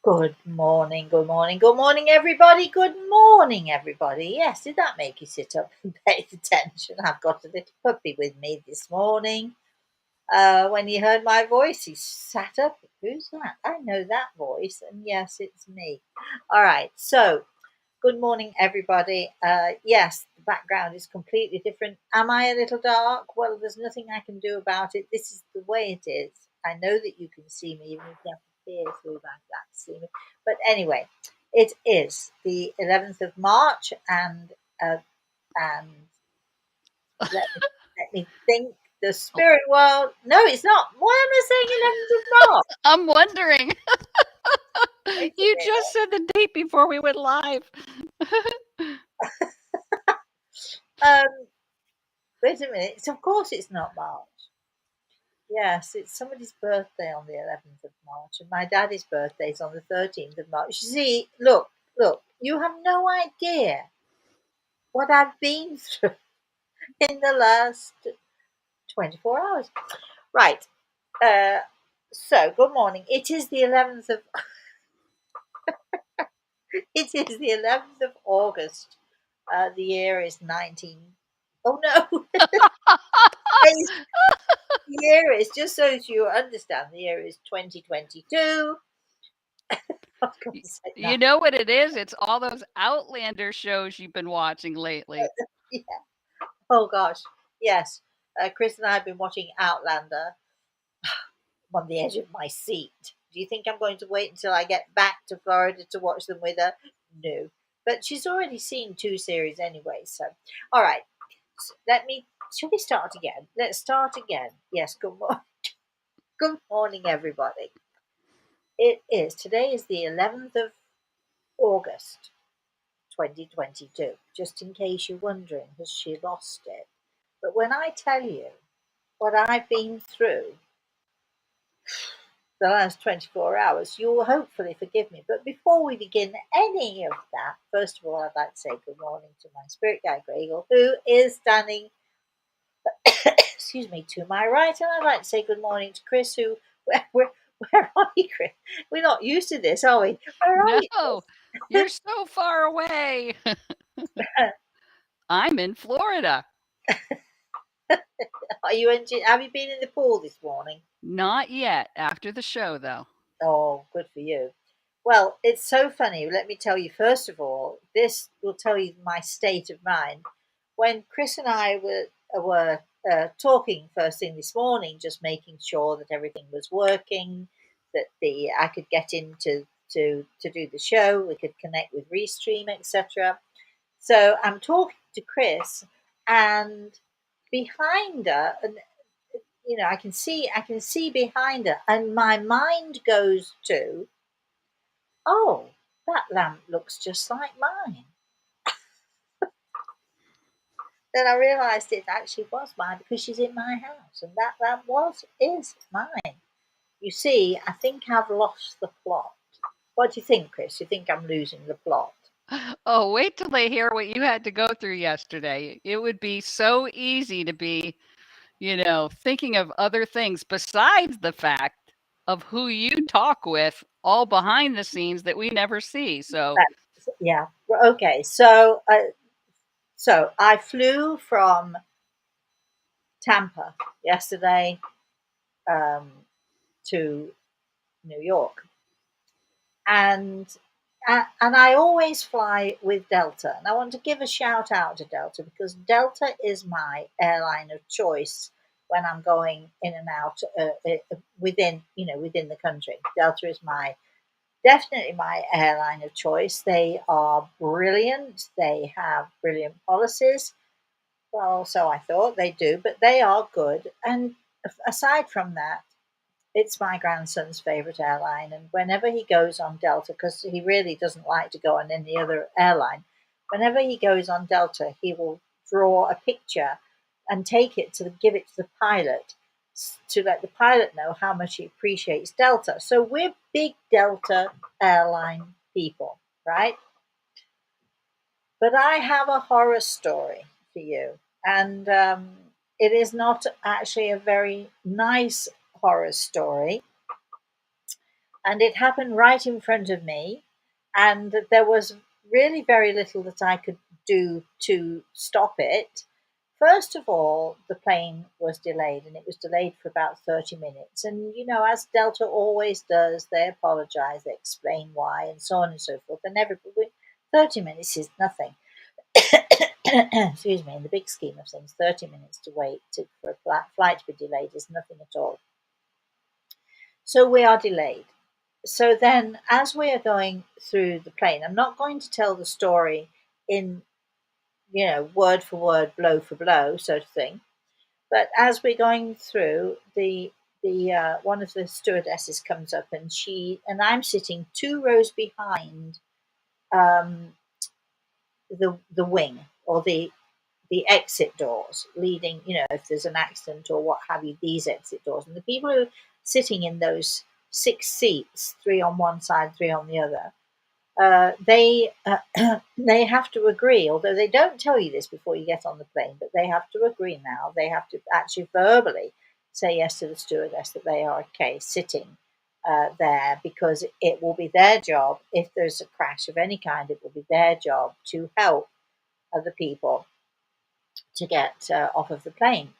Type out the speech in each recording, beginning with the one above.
Good morning, good morning, good morning, everybody. Good morning, everybody. Yes, did that make you sit up and pay attention? I've got a little puppy with me this morning. When he heard my voice, he sat up. Who's that? I know that voice, and yes, it's me. All right, so good morning, everybody. Yes, the background is completely different. Am I a little dark? Well, there's nothing I can do about it. This is the way it is. I know that you can see me, even if you have to peer through like that to see me. But anyway, it is the 11th of March, and let me think. The spirit world. No, it's not. Why am I saying 11th of March? I'm wondering. Wait a You minute. just said the date before we went live. Um, Wait a minute. Of course, it's not March. Yes, it's somebody's birthday on the 11th of March, and my daddy's birthday is on the 13th of March. You see, look, you have no idea what I've been through in the last 24 hours. Right, uh, so good morning. It is the 11th of it is the 11th of August. The year is 19. Oh no, the year is just so as you understand. The year is 2022. I was going to say You that. know what it is? It's all those Outlander shows you've been watching lately. Yeah. Oh gosh, yes. Chris and I have been watching Outlander. I'm on the edge of my seat. Do you think I'm going to wait until I get back to Florida to watch them with her? No. But she's already seen two series anyway, so all right. So shall we start again? Let's start again. Yes, good morning. Good morning, everybody. Today is the 11th of August, 2022. Just in case you're wondering, has she lost it? But when I tell you what I've been through the last 24 hours, you will hopefully forgive me. But before we begin any of that, first of all, I'd like to say good morning to my spirit guide, Gregor, who is standing, excuse me, to my right. And I'd like to say good morning to Chris, where are you, Chris? We're not used to this, are we? Where are you, No, you're so far away. Chris? I'm in Florida. Have you been in the pool this morning? Not yet. After the show, though. Oh, good for you. Well, it's so funny. Let me tell you, first of all, this will tell you my state of mind. When Chris and I were talking first thing this morning, just making sure that everything was working, that the I could get into to do the show, we could connect with Restream, etc. So I'm talking to Chris, and behind her, and I can see behind her, and my mind goes to, oh, that lamp looks just like mine. Then I realised it actually was mine because she's in my house, and that lamp is mine. You see, I think I've lost the plot. What do you think, Chris? You think I'm losing the plot? Oh, wait till they hear what you had to go through yesterday. It would be so easy to be, thinking of other things besides the fact of who you talk with all behind the scenes that we never see. So, Yeah. Okay. So I flew from Tampa yesterday um, to New York, and and I always fly with Delta, and I want to give a shout out to Delta because Delta is my airline of choice when I'm going in and out within the country. Delta is my definitely my airline of choice. They are brilliant. They have brilliant policies. Well, so I thought they do, but they are good. And aside from that, it's my grandson's favourite airline, and whenever he goes on Delta, because he really doesn't like to go on any other airline, whenever he goes on Delta, he will draw a picture and give it to the pilot to let the pilot know how much he appreciates Delta. So we're big Delta airline people, right? But I have a horror story for you, and it is not actually a very nice horror story. And it happened right in front of me, and there was really very little that I could do to stop it. First of all, the plane was delayed, and it was delayed for about 30 minutes. And, as Delta always does, they apologize, they explain why, and so on and so forth. And 30 minutes is nothing. Excuse me, in the big scheme of things, 30 minutes to wait for a flight to be delayed is nothing at all. So we are delayed. So then, as we are going through the plane, I'm not going to tell the story in, word for word, blow for blow, sort of thing. But as we're going through, the one of the stewardesses comes up, and I'm sitting 2 rows behind um, the wing, or the exit doors leading, if there's an accident or what have you, these exit doors. And the people who are sitting in those 6 seats, 3 on one side, 3 on the other, they have to agree, although they don't tell you this before you get on the plane, but they have to agree now. They have to actually verbally say yes to the stewardess that they are okay sitting there, because it will be their job. If there's a crash of any kind, it will be their job to help other people to get off of the plane.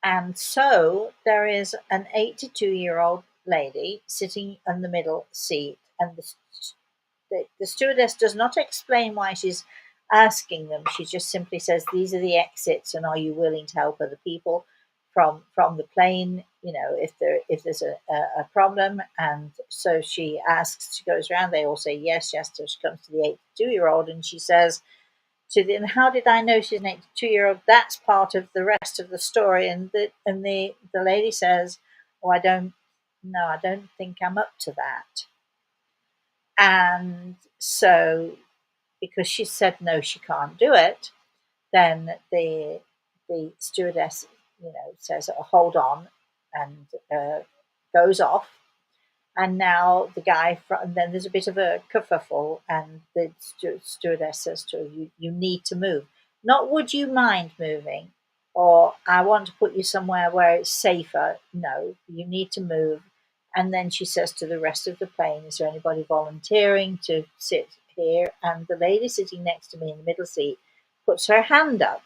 And so there is an 82-year-old lady sitting in the middle seat, and the stewardess does not explain why she's asking them. She just simply says, "These are the exits, and are you willing to help other people from the plane? If there's a problem." And so she asks. She goes around. They all say yes, yes. So she comes to the 82-year-old, and she says and how did I know she's an 82-year-old? That's part of the rest of the story. And the lady says, "Oh, I don't know. I don't think I'm up to that." And so, because she said no, she can't do it, then the stewardess, says, "Oh, hold on," and goes off. And now and then there's a bit of a kerfuffle, and the stewardess says to her, "You need to move. Not would you mind moving, or I want to put you somewhere where it's safer. No, you need to move." And then she says to the rest of the plane, "Is there anybody volunteering to sit here?" And the lady sitting next to me in the middle seat puts her hand up.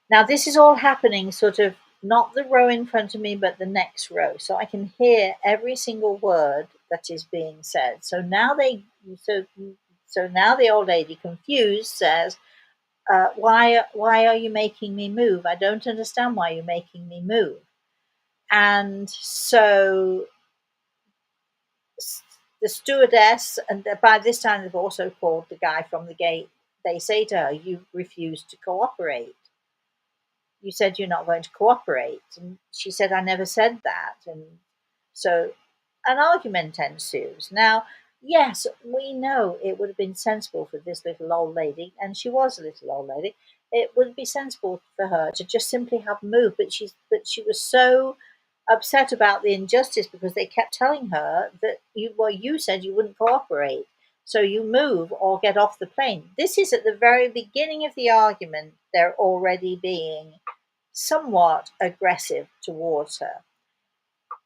Now, this is all happening sort of not the row in front of me, but the next row. So I can hear every single word that is being said. So now the old lady, confused, says, why are you making me move? I don't understand why you're making me move." And so the stewardess, and by this time they've also called the guy from the gate, they say to her, "You refuse to cooperate. You said you're not going to cooperate." And she said, "I never said that." And so an argument ensues. Now, yes, we know it would have been sensible for this little old lady, and she was a little old lady, it would be sensible for her to just simply have moved, but she was so upset about the injustice, because they kept telling her that you said you wouldn't cooperate, so you move or get off the plane. This is at the very beginning of the argument. They're already being somewhat aggressive towards her.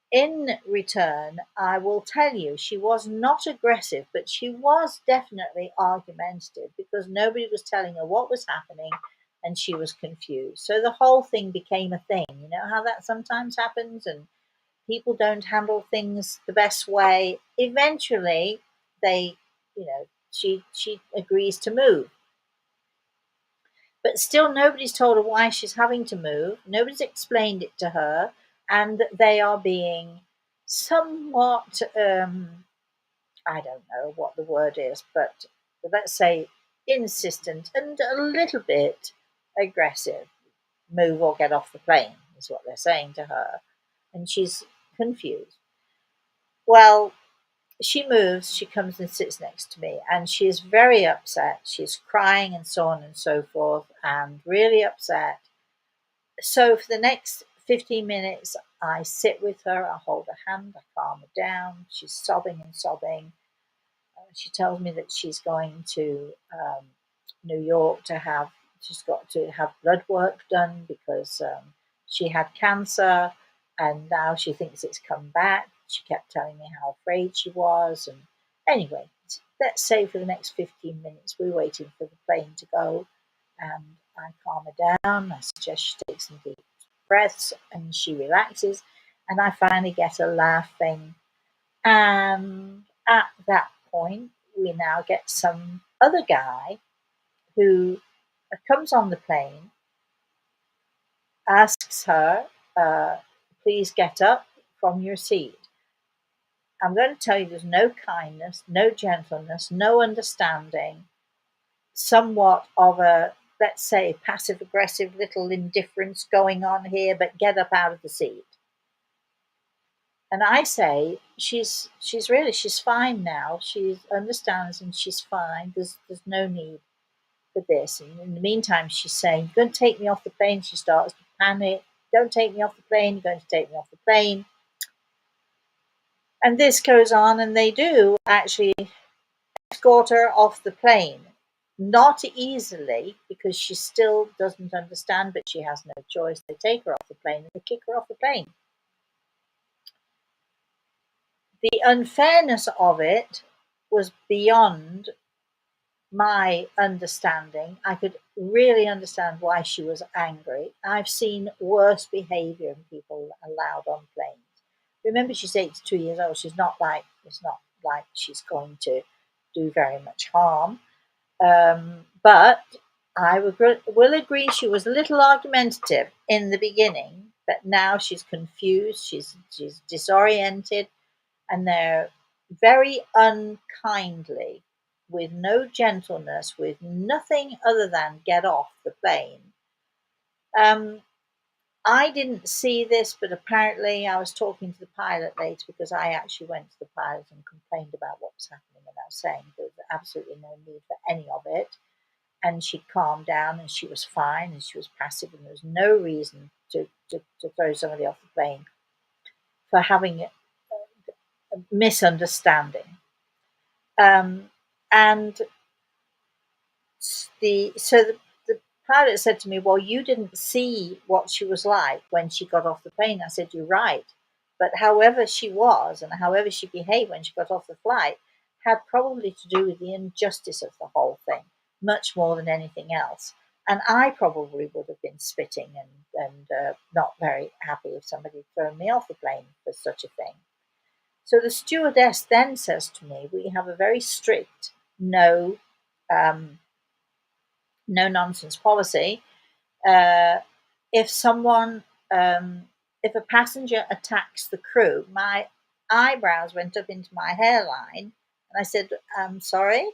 In return, I will tell you, she was not aggressive, but she was definitely argumentative, because nobody was telling her what was happening, and she was confused. So the whole thing became a thing. You know how that sometimes happens, and people don't handle things the best way. Eventually, they, she agrees to move. But still, nobody's told her why she's having to move. Nobody's explained it to her, and they are being somewhat, I don't know what the word is, but let's say insistent and a little bit aggressive. "Move or get off the plane," is what they're saying to her. And she's confused. Well, she moves, she comes and sits next to me, and she is very upset. She's crying and so on and so forth, and really upset. So for the next 15 minutes, I sit with her, I hold her hand, I calm her down. She's sobbing and sobbing. She tells me that she's going to New York she's got to have blood work done, because she had cancer, and now she thinks it's come back. she kept telling me how afraid she was. And anyway, let's say for the next 15 minutes, we're waiting for the plane to go. And I calm her down. I suggest she takes some deep breaths and she relaxes. And I finally get her laughing. And at that point, we now get some other guy who comes on the plane, asks her, please get up from your seat. I'm going to tell you there's no kindness, no gentleness, no understanding, somewhat of a, let's say, passive aggressive little indifference going on here, but get up out of the seat. And I say, she's fine now. She understands and she's fine. There's no need for this. And in the meantime, she's saying, you're going to take me off the plane. She starts to panic. Don't take me off the plane. You're going to take me off the plane. And this goes on, and they do actually escort her off the plane. Not easily, because she still doesn't understand, but she has no choice. They take her off the plane and they kick her off the plane. The unfairness of it was beyond my understanding. I could really understand why she was angry. I've seen worse behaviour in people allowed on planes. Remember, she's 82 years old. It's not like she's going to do very much harm. But I will agree she was a little argumentative in the beginning, but now she's confused. She's disoriented, and they're very unkindly, with no gentleness, with nothing other than get off the plane. I didn't see this, but apparently I was talking to the pilot later, because I actually went to the pilot and complained about what was happening, and I was saying there was absolutely no need for any of it. And she calmed down and she was fine and she was passive, and there was no reason to throw somebody off the plane for having a misunderstanding. And the pilot said to me, well, you didn't see what she was like when she got off the plane. I said, you're right. But however she was and however she behaved when she got off the flight had probably to do with the injustice of the whole thing, much more than anything else. And I probably would have been spitting and not very happy if somebody had thrown me off the plane for such a thing. So the stewardess then says to me, we have a very strict no nonsense policy. If someone, if a passenger attacks the crew, my eyebrows went up into my hairline, and I said, "I'm sorry."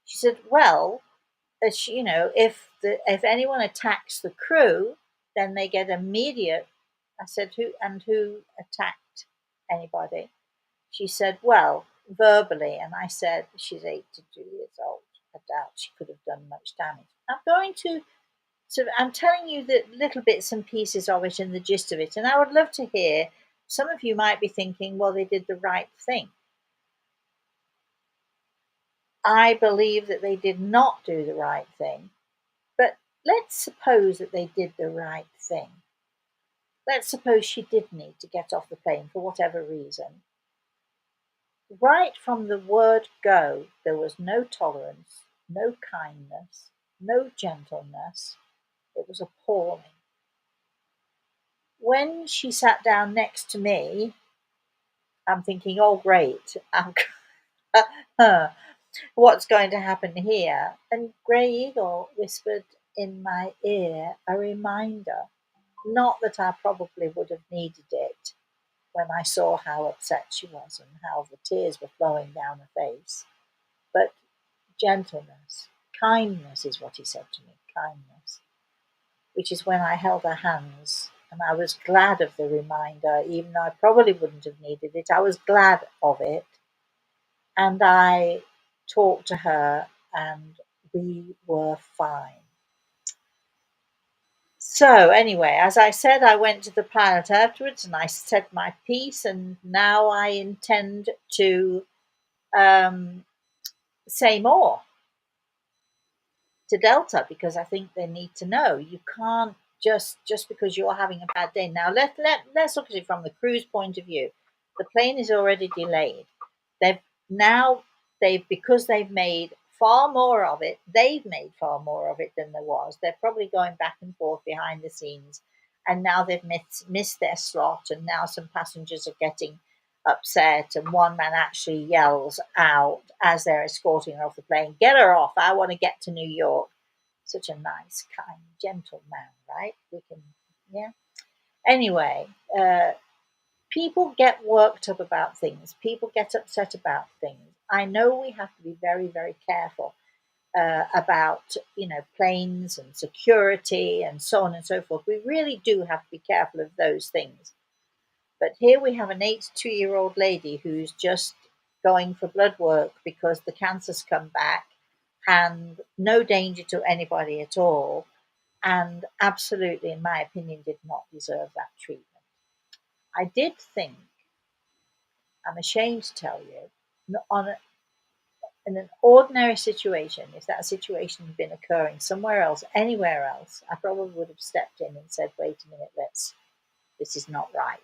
She said, "Well, if anyone attacks the crew, then they get immediate." I said, "Who attacked anybody?" She said, "Well, verbally." And I said, "She's 82 years old. I doubt she could have done much damage." I'm telling you the little bits and pieces of it and the gist of it. And I would love to hear, some of you might be thinking, well, they did the right thing. I believe that they did not do the right thing. But let's suppose that they did the right thing. Let's suppose she did need to get off the plane for whatever reason. Right from the word go, there was no tolerance, no kindness, no gentleness. It was appalling. When she sat down next to me, I'm thinking, oh, great. What's going to happen here? And Grey Eagle whispered in my ear a reminder, not that I probably would have needed it when I saw how upset she was and how the tears were flowing down her face, but gentleness, kindness is what he said to me, kindness, which is when I held her hands. And I was glad of the reminder, even though I probably wouldn't have needed it. I was glad of it. And I talked to her, and we were fine. So, anyway, as I said, I went to the pilot afterwards and I said my piece, and now I intend to say more to Delta, because I think they need to know you can't just because you're having a bad day. Now let's look at it from the crew's point of view. The plane is already delayed. They've now because they've made far more of it. They've made far more of it than there was. They're probably going back and forth behind the scenes, and now they've missed their slot. And now some passengers are getting upset, and one man actually yells out as they're escorting her off the plane, "Get her off! I want to get to New York." Such a nice, kind, gentle man, right? We can, yeah. Anyway, people get worked up about things. People get upset about things. I know we have to be very, very careful about, planes and security and so on and so forth. We really do have to be careful of those things. But here we have an 82-year-old lady who's just going for blood work because the cancer's come back, and no danger to anybody at all, and absolutely, in my opinion, did not deserve that treatment. I did think, I'm ashamed to tell you, in an ordinary situation, if that situation had been occurring somewhere else, anywhere else, I probably would have stepped in and said, "Wait a minute, this is not right."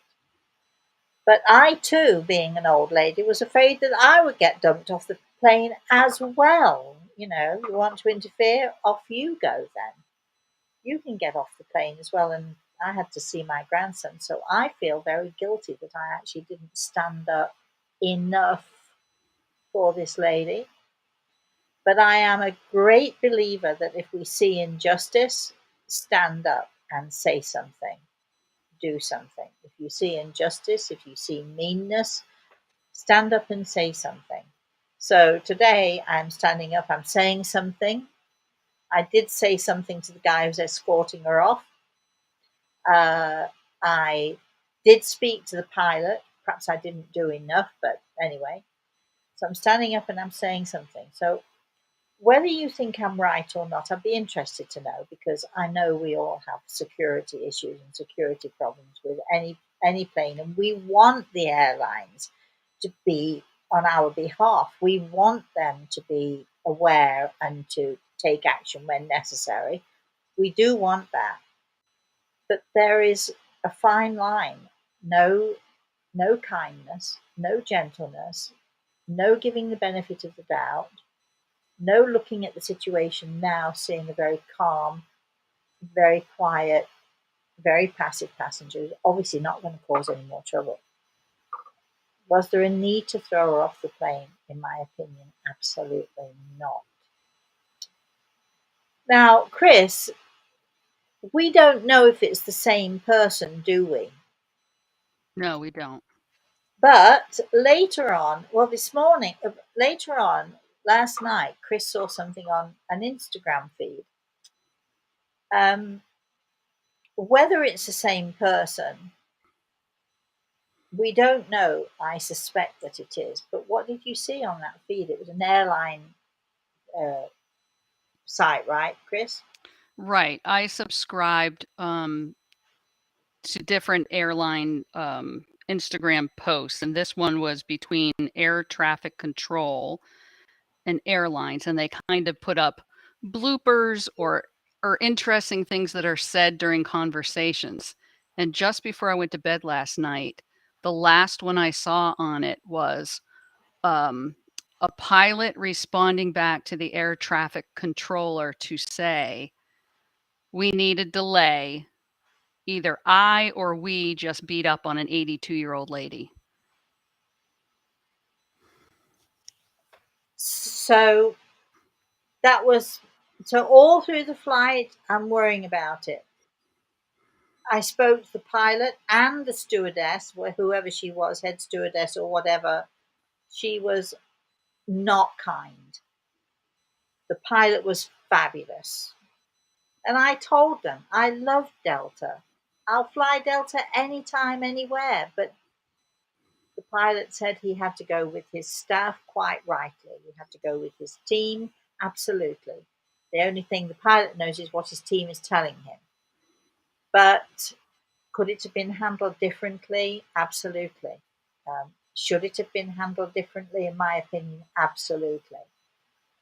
But I too, being an old lady, was afraid that I would get dumped off the plane as well. You want to interfere? Off you go then. You can get off the plane as well. And I had to see my grandson. So I feel very guilty that I actually didn't stand up enough for this lady. But I am a great believer that if we see injustice, stand up and say something, do something. If you see injustice, if you see meanness, stand up and say something. So today I'm standing up, I'm saying something. I did say something to the guy who's escorting her off. I did speak to the pilot. Perhaps I didn't do enough, but anyway. So I'm standing up and I'm saying something. So whether you think I'm right or not, I'd be interested to know, because I know we all have security issues and security problems with any plane, and we want the airlines to be on our behalf. We want them to be aware and to take action when necessary. We do want that. But there is a fine line. No kindness, no gentleness, no giving the benefit of the doubt, no looking at the situation now, seeing a very calm, very quiet, very passive passenger who's obviously not going to cause any more trouble. Was there a need to throw her off the plane? In my opinion, absolutely not. Now, Chris, we don't know if it's the same person, do we? No, we don't. But later on, well, later on, last night, Chris saw something on an Instagram feed. Whether it's the same person, we don't know. I suspect that it is. But what did you see on that feed? It was an airline uh, site, right, Chris? Right. I subscribed to different airline Instagram posts, and this one was between air traffic control and airlines, and they kind of put up bloopers or interesting things that are said during conversations. And just before I went to bed last night, the last one I saw on it was um, a pilot responding back to the air traffic controller to say, "We need a delay. Either I or we just beat up on an 82-year-old lady." So that was so all through the flight. I'm worrying about it. I spoke to the pilot and the stewardess, whoever she was, head stewardess or whatever. She was not kind. The pilot was fabulous. And I told them I love Delta. I'll fly Delta anytime, anywhere. But the pilot said he had to go with his staff, quite rightly. He had to go with his team, absolutely. The only thing the pilot knows is what his team is telling him. But could it have been handled differently? Absolutely. Should it have been handled differently? In my opinion, absolutely.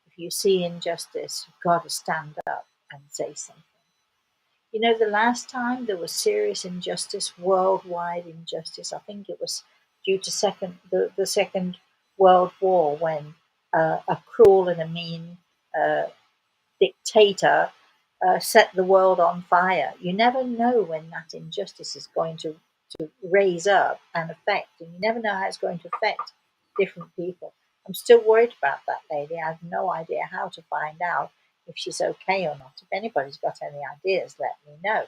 If you see injustice, you've got to stand up and say something. The last time there was serious injustice, worldwide injustice, I think it was due to the Second World War, when a cruel and a mean uh, dictator set the world on fire. You never know when that injustice is going to raise up and affect, and you never know how it's going to affect different people. I'm still worried about that lady. I have no idea how to find out if she's okay or not. If anybody's got any ideas, let me know.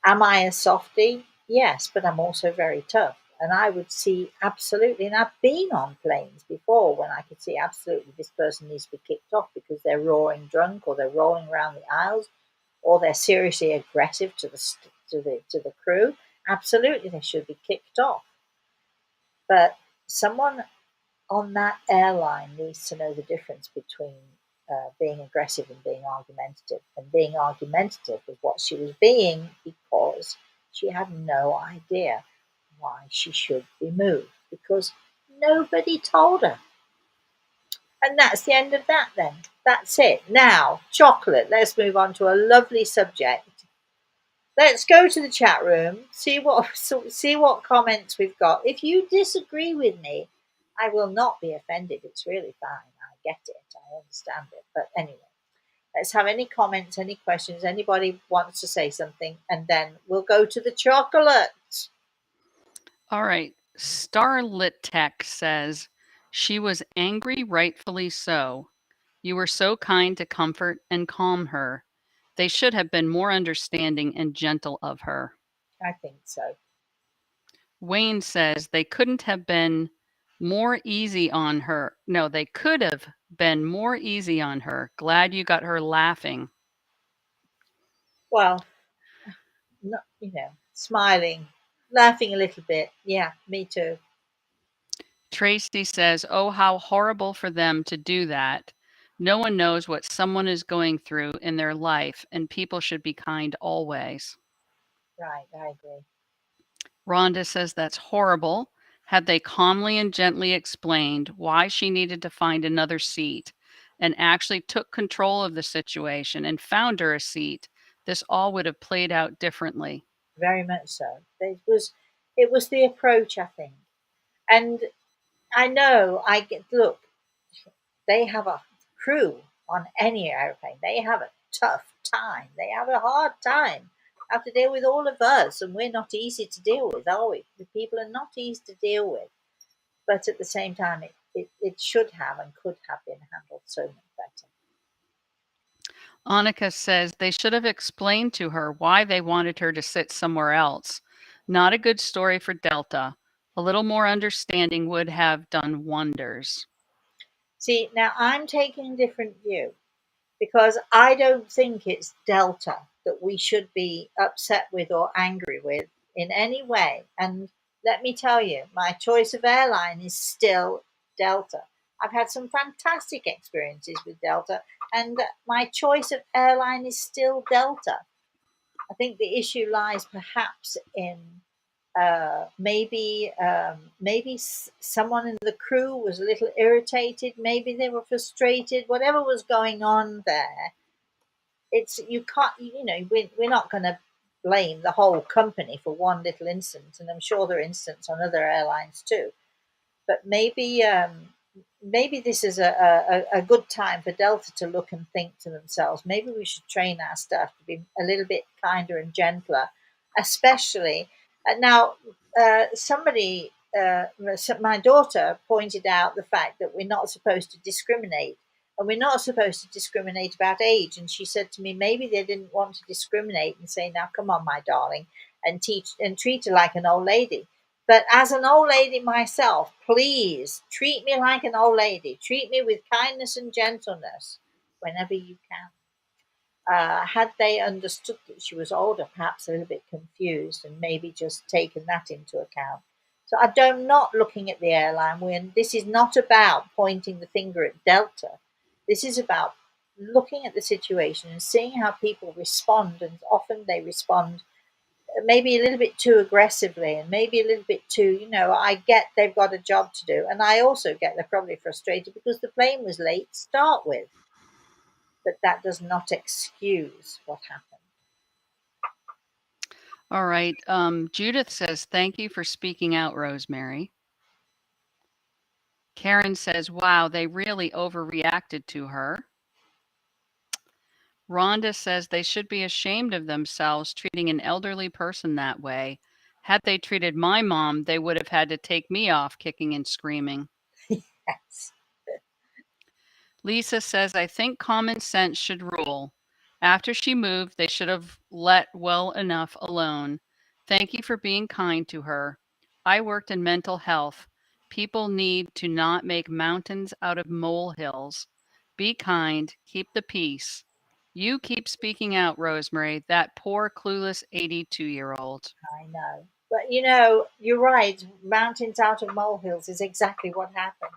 Am I a softie? Yes, but I'm also very tough. And I would see absolutely, and I've been on planes before when I could see absolutely this person needs to be kicked off because they're roaring drunk or they're rolling around the aisles or they're seriously aggressive to the crew. Absolutely, they should be kicked off. But someone on that airline needs to know the difference between being aggressive and being argumentative. And being argumentative was what she was being because she had no idea why she should be moved because nobody told her. And that's the end of that then. That's it. Now, chocolate. Let's move on to a lovely subject. Let's go to the chat room, see what comments we've got. If you disagree with me, I will not be offended. It's really fine. I get it. I understand it. But anyway, let's have any comments, any questions. Anybody wants to say something, and then we'll go to the chocolate. All right. Starlit Tech says she was angry, rightfully so. You were so kind to comfort and calm her. They should have been more understanding and gentle of her. I think so. Wayne says they couldn't have been more easy on her. No, they could have been more easy on her. Glad you got her laughing. Well, not, smiling, laughing a little bit. Yeah, me too. Tracy says, oh, how horrible for them to do that. No one knows what someone is going through in their life, and people should be kind always. Right, I agree. Rhonda says that's horrible. Had they calmly and gently explained why she needed to find another seat and actually took control of the situation and found her a seat, this all would have played out differently. Very much so. It was the approach, I think. And I know I get look, they have a crew on any airplane. They have a tough time. They have a hard time. Have to deal with all of us, and we're not easy to deal with, are we? The people are not easy to deal with. But at the same time, it should have and could have been handled so much better. Annika says they should have explained to her why they wanted her to sit somewhere else. Not a good story for Delta. A little more understanding would have done wonders. See, now I'm taking a different view because I don't think it's Delta that we should be upset with or angry with in any way. And let me tell you, my choice of airline is still Delta. I've had some fantastic experiences with Delta, and my choice of airline is still Delta. I think the issue lies perhaps in maybe someone in the crew was a little irritated, maybe they were frustrated, whatever was going on there. It's you can't we're not going to blame the whole company for one little incident, and I'm sure there are incidents on other airlines too. But maybe this is a good time for Delta to look and think to themselves. Maybe we should train our staff to be a little bit kinder and gentler, especially now. Somebody, my daughter, pointed out the fact that we're not supposed to discriminate, and we're not supposed to discriminate about age. And she said to me, maybe they didn't want to discriminate and say, "Now, come on, my darling," and teach and treat her like an old lady. But as an old lady myself, please treat me like an old lady. Treat me with kindness and gentleness whenever you can. Had they understood that she was older, perhaps a little bit confused, and maybe just taken that into account. So I'm not looking at the airline when this is not about pointing the finger at Delta. This is about looking at the situation and seeing how people respond, and often they respond maybe a little bit too aggressively and maybe a little bit too, I get they've got a job to do. And I also get they're probably frustrated because the plane was late to start with. But that does not excuse what happened. All right. Judith says, thank you for speaking out, Rosemary. Karen says, wow, they really overreacted to her. Rhonda says they should be ashamed of themselves treating an elderly person that way. Had they treated my mom, they would have had to take me off kicking and screaming. Yes. Lisa says, I think common sense should rule. After she moved, they should have let well enough alone. Thank you for being kind to her. I worked in mental health. People need to not make mountains out of molehills. Be kind, keep the peace. You keep speaking out, Rosemary, that poor clueless 82-year-old. I know. But you know, you're right. Mountains out of molehills is exactly what happened.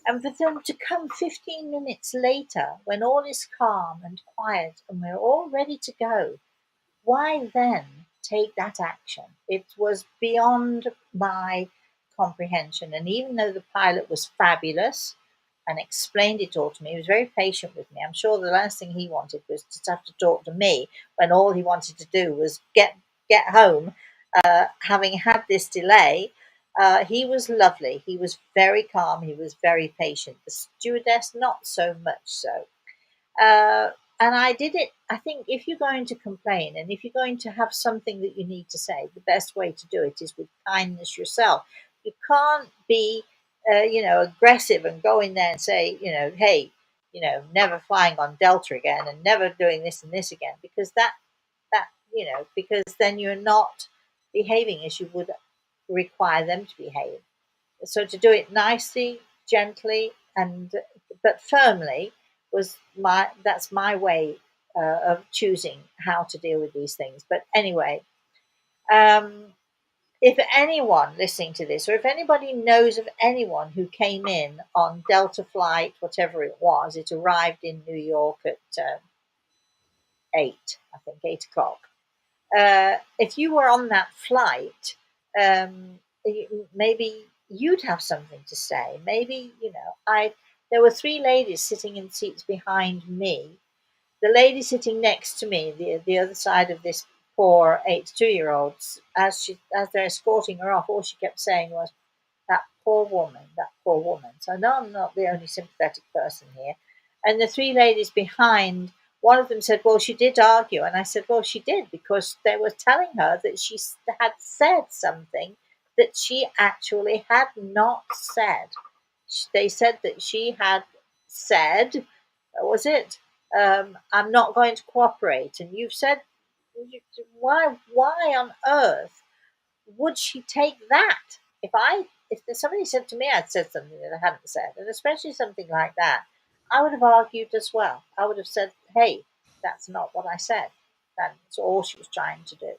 And for them to come 15 minutes later, when all is calm and quiet and we're all ready to go, why then take that action? It was beyond my comprehension. And even though the pilot was fabulous and explained it all to me, he was very patient with me. I'm sure the last thing he wanted was to have to talk to me when all he wanted to do was get home, having had this delay. He was lovely. He was very calm. He was very patient. The stewardess, not so much so. Uh, and I did it. I think if you're going to complain and if you're going to have something that you need to say, the best way to do it is with kindness yourself. You can't be, aggressive and go in there and say, hey, never flying on Delta again and never doing this and this again, because because then you're not behaving as you would require them to behave. So to do it nicely, gently, and but firmly was that's my way of choosing how to deal with these things. But anyway, um, if anyone listening to this, or if anybody knows of anyone who came in on Delta flight, whatever it was, it arrived in New York at 8 o'clock. If you were on that flight, maybe you'd have something to say. Maybe I. There were three ladies sitting in seats behind me. The lady sitting next to me, the other side of this poor 82-year-old, as they're escorting her off, all she kept saying was, "That poor woman, that poor woman." So no, I'm not the only sympathetic person here. And the three ladies behind, one of them said, "Well, she did argue." And I said, "Well, she did, because they were telling her that she had said something that she actually had not said." They said that she had said, what was it? "I'm not going to cooperate." And you've said, why on earth would she take that? If somebody said to me I'd said something that I hadn't said, and especially something like that, I would have argued as well. I would have said, "Hey, that's not what I said." That's all she was trying to do.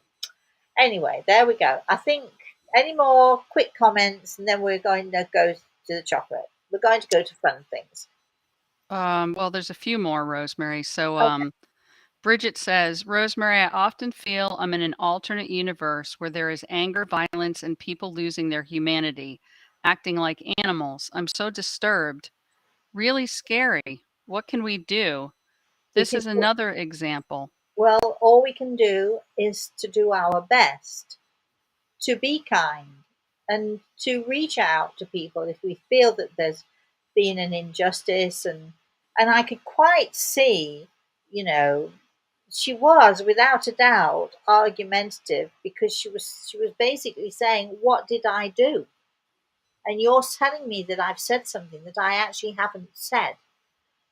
Anyway, there we go. I think any more quick comments, and then we're going to go to the chocolate. We're going to go to fun things. Well, there's a few more, Rosemary. So, Okay. Bridget says, Rosemary, I often feel I'm in an alternate universe where there is anger, violence, and people losing their humanity, acting like animals. I'm so disturbed. Really scary. What can we do? We This can is another example. Well, all we can do is to do our best to be kind and to reach out to people if we feel that there's been an injustice. And I could quite see, you know she was without a doubt argumentative, because she was basically saying, "What did I do? And you're telling me that I've said something that I actually haven't said."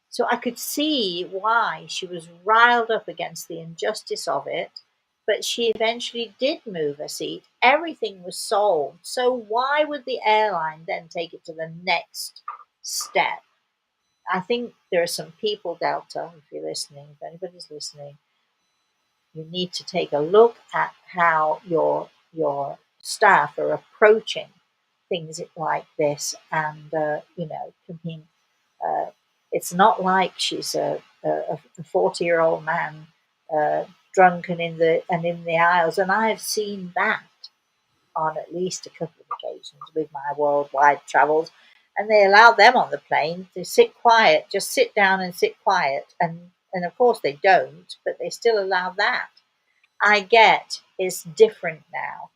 So I could see why she was riled up against the injustice of it, but she eventually did move her seat. Everything was solved. So why would the airline then take it to the next step? I think there are some people, Delta, if you're listening, if anybody's listening, you need to take a look at how your staff are approaching things like this. And I mean, uh, it's not like she's a 40-year-old man, uh, drunk and in the aisles. And I've seen that on at least a couple of occasions with my worldwide travels. And they allow them on the plane to sit quiet, just sit down and sit quiet. And of course they don't, but they still allow that. I get is different now.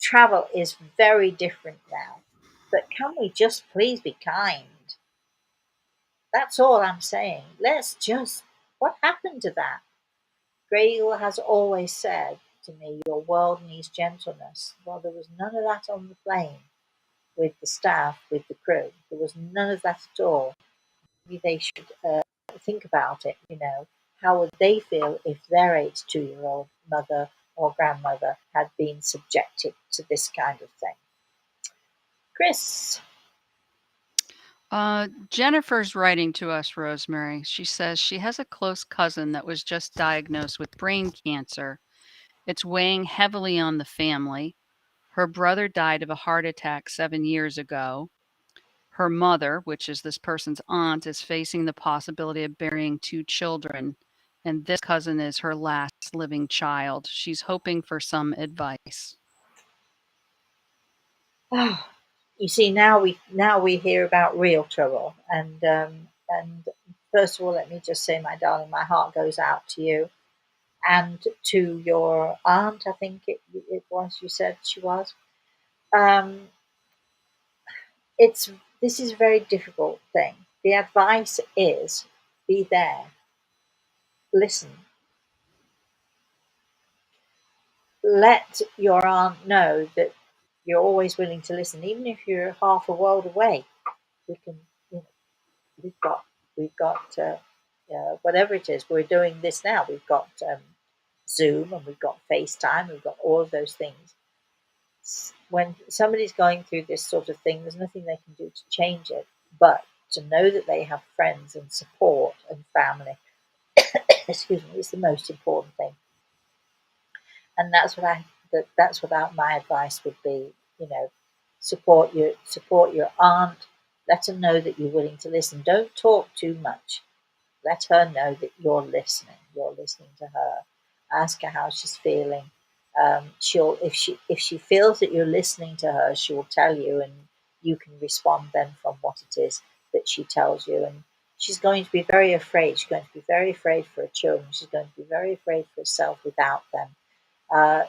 Travel is very different now. But can we just please be kind? That's all I'm saying. Let's just. What happened to that? Grey Eagle has always said to me, your world needs gentleness. Well, there was none of that on the plane with the staff, with the crew. There was none of that at all. Maybe they should think about it. How would they feel if their 82-year-old mother or grandmother had been subjected to this kind of thing? Chris. Jennifer's writing to us, Rosemary. She says she has a close cousin that was just diagnosed with brain cancer. It's weighing heavily on the family. Her brother died of a heart attack 7 years ago. Her mother, which is this person's aunt, is facing the possibility of burying 2 children, and this cousin is her last living child. She's hoping for some advice. Oh, you see, now we hear about real trouble, and first of all, let me just say, my darling, my heart goes out to you and to your aunt. I think it was, you said she was. Um, it's this is a very difficult thing. The advice is be there, listen, let your aunt know that you're always willing to listen, even if you're half a world away. We can, you know, we've got whatever it is we're doing this now. We've got Zoom and we've got FaceTime. We've got all of those things. When somebody's going through this sort of thing, there's nothing they can do to change it, but to know that they have friends and support and family, excuse me, is the most important thing. And that's what my advice would be. Support your aunt. Let her know that you're willing to listen. Don't talk too much. Let her know that you're listening. You're listening to her. Ask her how she's feeling. She'll if she feels that you're listening to her, she will tell you, and you can respond then from what it is that she tells you. And she's going to be very afraid. She's going to be very afraid for her children. She's going to be very afraid for herself without them.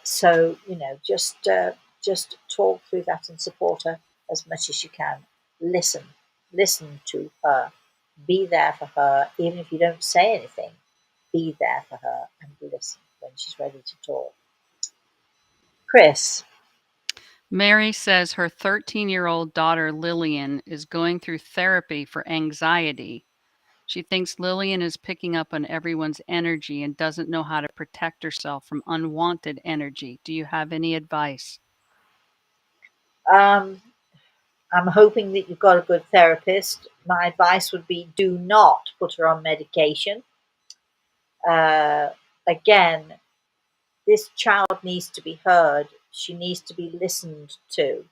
So just talk through that and support her as much as you can. Listen to her. Be there for her, even if you don't say anything. Be there for her and listen when she's ready to talk. Chris. Mary says her 13-year-old daughter Lillian is going through therapy for anxiety. She thinks Lillian is picking up on everyone's energy and doesn't know how to protect herself from unwanted energy. Do you have any advice? Um, I'm hoping that you've got a good therapist. My advice would be do not put her on medication. Uh, Again, this child needs to be heard. She needs to be listened to.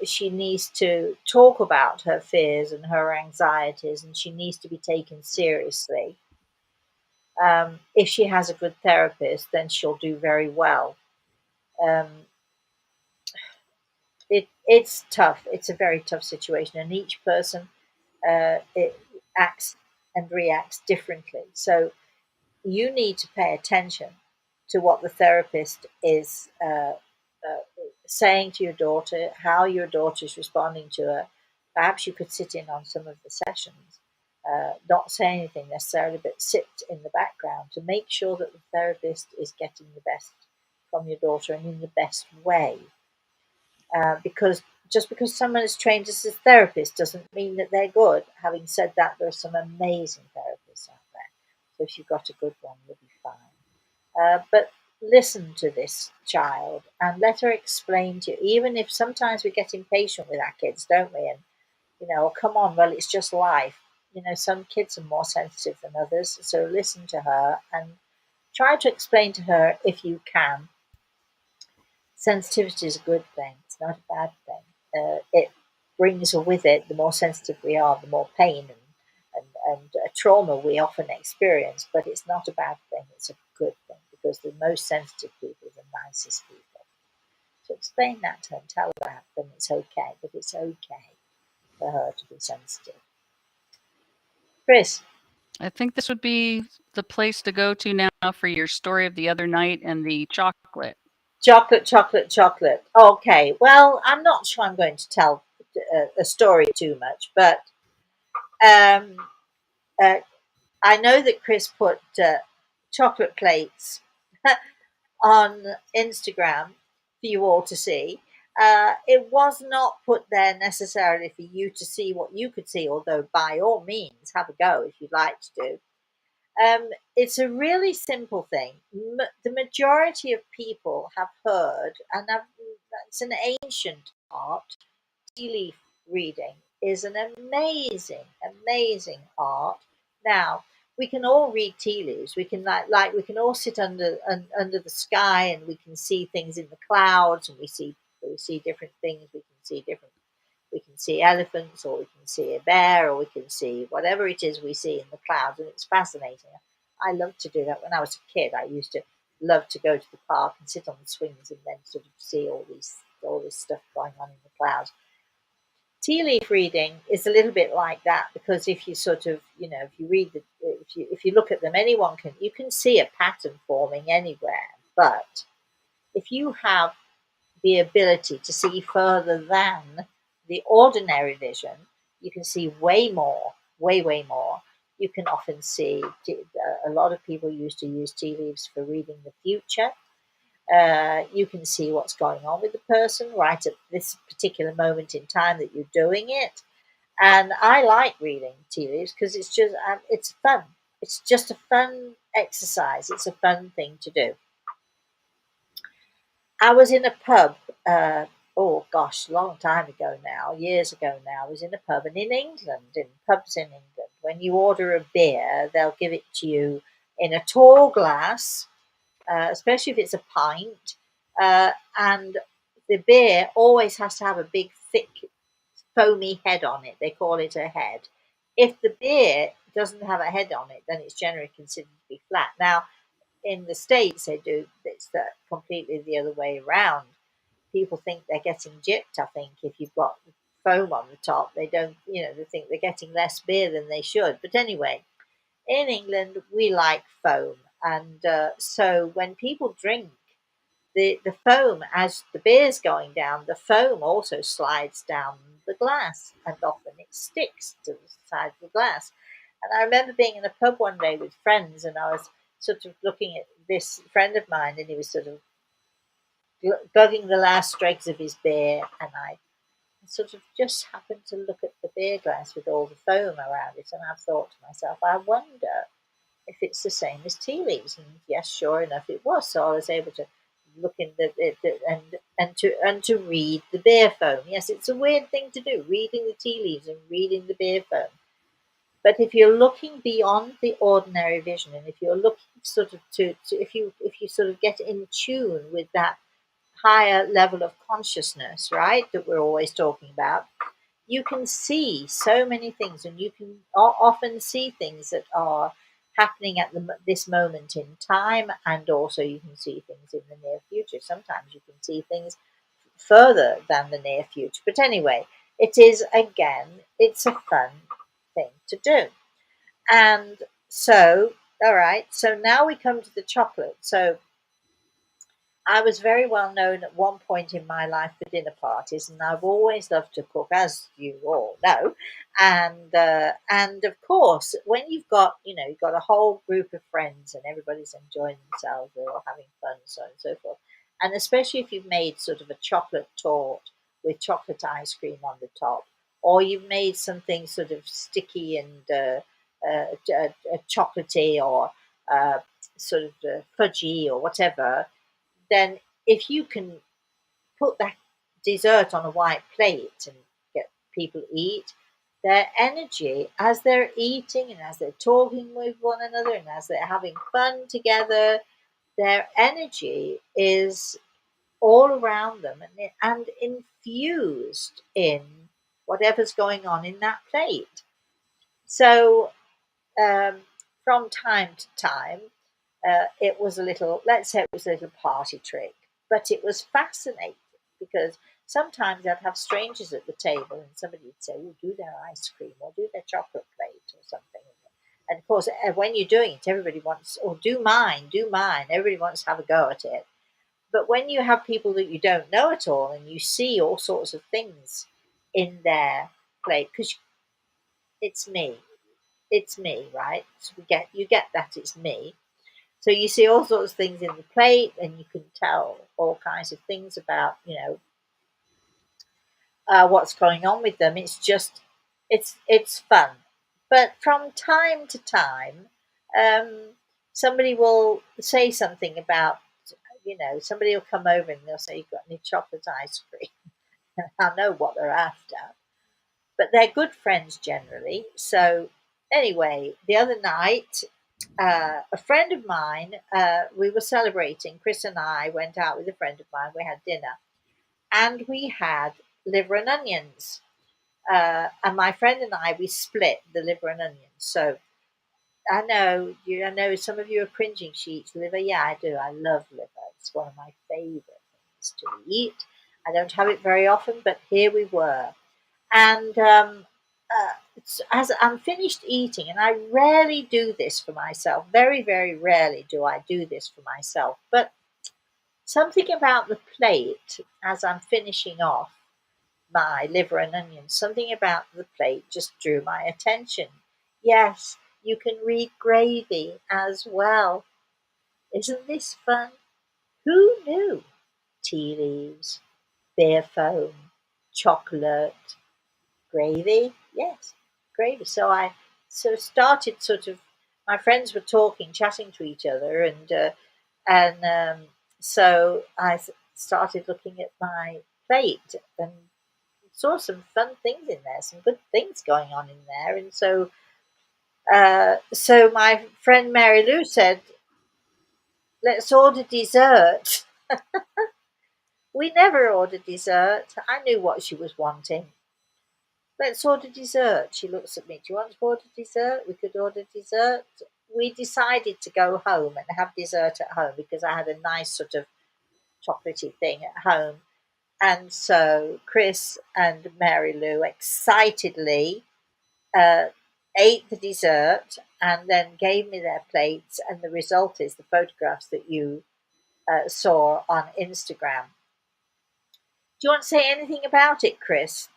She needs to talk about her fears and her anxieties, and she needs to be taken seriously. If she has a good therapist, then she'll do very well. Um, it's tough. It's a very tough situation, and each person it acts and reacts differently. So you need to pay attention to what the therapist is saying to your daughter, how your daughter is responding to her. Perhaps you could sit in on some of the sessions, not say anything necessarily, but sit in the background to make sure that the therapist is getting the best from your daughter and in the best way. Because just because someone is trained as a therapist doesn't mean that they're good. Having said that, there are some amazing therapists out there. So if you've got a good one, you'll be fine. But listen to this child and let her explain to you, even if sometimes we get impatient with our kids, don't we? And, "Oh, come on, well, it's just life." Some kids are more sensitive than others. So listen to her and try to explain to her if you can. Sensitivity is a good thing. It's not a bad thing. It brings with it, the more sensitive we are, the more pain and trauma we often experience. But it's not a bad thing. It's a good thing because the most sensitive people are the nicest people. So explain that to her and tell her that, then it's okay. But it's okay for her to be sensitive. Chris. I think this would be the place to go to now for your story of the other night and the chocolate. Chocolate, chocolate, chocolate. Okay, well, I'm not sure I'm going to tell a story too much, but um, uh, I know that Chris put chocolate plates on Instagram for you all to see. It was not put there necessarily for you to see what you could see, although by all means, have a go if you'd like to do. It's a really simple thing. The majority of people have heard, and it's an ancient art. Tea leaf reading is an amazing, amazing art. Now we can all read tea leaves. We can like we can all sit under the sky, and we can see things in the clouds, and we see different things. We can see elephants, or we can see a bear, or we can see whatever it is we see in the clouds, and it's fascinating. I love to do that. When I was a kid, I used to love to go to the park and sit on the swings and then sort of see all this stuff going on in the clouds. Tea leaf reading is a little bit like that, because if you sort of, if you read if you look at them, you can see a pattern forming anywhere. But if you have the ability to see further than the ordinary vision, you can see way more, way, way more. You can often see, a lot of people used to use tea leaves for reading the future. You can see what's going on with the person right at this particular moment in time that you're doing it. And I like reading tea leaves because it's fun. It's just a fun exercise. It's a fun thing to do. I was in a pub, oh gosh, a long time ago now, years ago now. I was in a pub, and in pubs in England, when you order a beer, they'll give it to you in a tall glass, especially if it's a pint, and the beer always has to have a big, thick, foamy head on it. They call it a head. If the beer doesn't have a head on it, then it's generally considered to be flat. Now, in the States, they do it's completely the other way around. People think they're getting gypped. I think if you've got foam on the top, they don't, they think they're getting less beer than they should. But anyway, in England, we like foam. And so when people drink, the foam, as the beer's going down, the foam also slides down the glass, and often it sticks to the side of the glass. And I remember being in a pub one day with friends, and I was sort of looking at this friend of mine, and he was sort of gugging the last dregs of his beer, and I sort of just happened to look at the beer glass with all the foam around it, and I thought to myself, I wonder if it's the same as tea leaves. And yes, sure enough, it was. So I was able to look in and to read the beer foam. Yes, it's a weird thing to do, reading the tea leaves and reading the beer foam. But if you're looking beyond the ordinary vision, and if you're looking sort of if you sort of get in tune with that higher level of consciousness, right, that we're always talking about, you can see so many things, and you can often see things that are happening at this moment in time, and also you can see things in the near future. Sometimes you can see things further than the near future. But anyway, it's a fun thing to do. And so, all right, so now we come to the chocolate. So I was very well known at one point in my life for dinner parties, and I've always loved to cook, as you all know. And of course, when you've got a whole group of friends and everybody's enjoying themselves, they're all having fun, so on and so forth. And especially if you've made sort of a chocolate torte with chocolate ice cream on the top, or you've made something sort of sticky and chocolatey, or sort of fudgy or whatever, then if you can put that dessert on a white plate and get people eat, their energy as they're eating and as they're talking with one another and as they're having fun together, their energy is all around them, and infused in whatever's going on in that plate. So um, from time to time, it was a little, let's say it was a little party trick, but it was fascinating, because sometimes I'd have strangers at the table and somebody would say, oh, do their ice cream or do their chocolate plate or something. And of course, when you're doing it, everybody wants, or do mine, do mine. Everybody wants to have a go at it. But when you have people that you don't know at all and you see all sorts of things in their plate, because it's me, right? So you get that it's me. So you see all sorts of things in the plate, and you can tell all kinds of things about, what's going on with them. It's just, it's fun. But from time to time, um, somebody will say something about, somebody will come over and they'll say, "You've got any chocolate ice cream?" I know what they're after, but they're good friends generally. So anyway, the other night, a friend of mine, we were celebrating. Chris and I went out with a friend of mine. We had dinner, and we had liver and onions. And my friend and I, we split the liver and onions. So I know some of you are cringing. She eats liver. Yeah, I do. I love liver. It's one of my favorite things to eat. I don't have it very often, but here we were. And as I'm finished eating, and I rarely do this for myself, very, very rarely do I do this for myself, but something about the plate as I'm finishing off my liver and onions, something about the plate just drew my attention. Yes, you can read gravy as well. Isn't this fun? Who knew? Tea leaves, beer foam, chocolate, gravy. Yes, gravy. So I started sort of. My friends were talking, chatting to each other, and so started looking at my plate and saw some fun things in there, some good things going on in there. And so my friend Mary Lou said, "Let's order dessert." We never ordered dessert. I knew what she was wanting. "Let's order dessert." She looks at me. "Do you want to order dessert? We could order dessert." We decided to go home and have dessert at home because I had a nice sort of chocolatey thing at home. And so Chris and Mary Lou excitedly uh, ate the dessert and then gave me their plates. And the result is the photographs that you saw on Instagram. Do you want to say anything about it, Chris?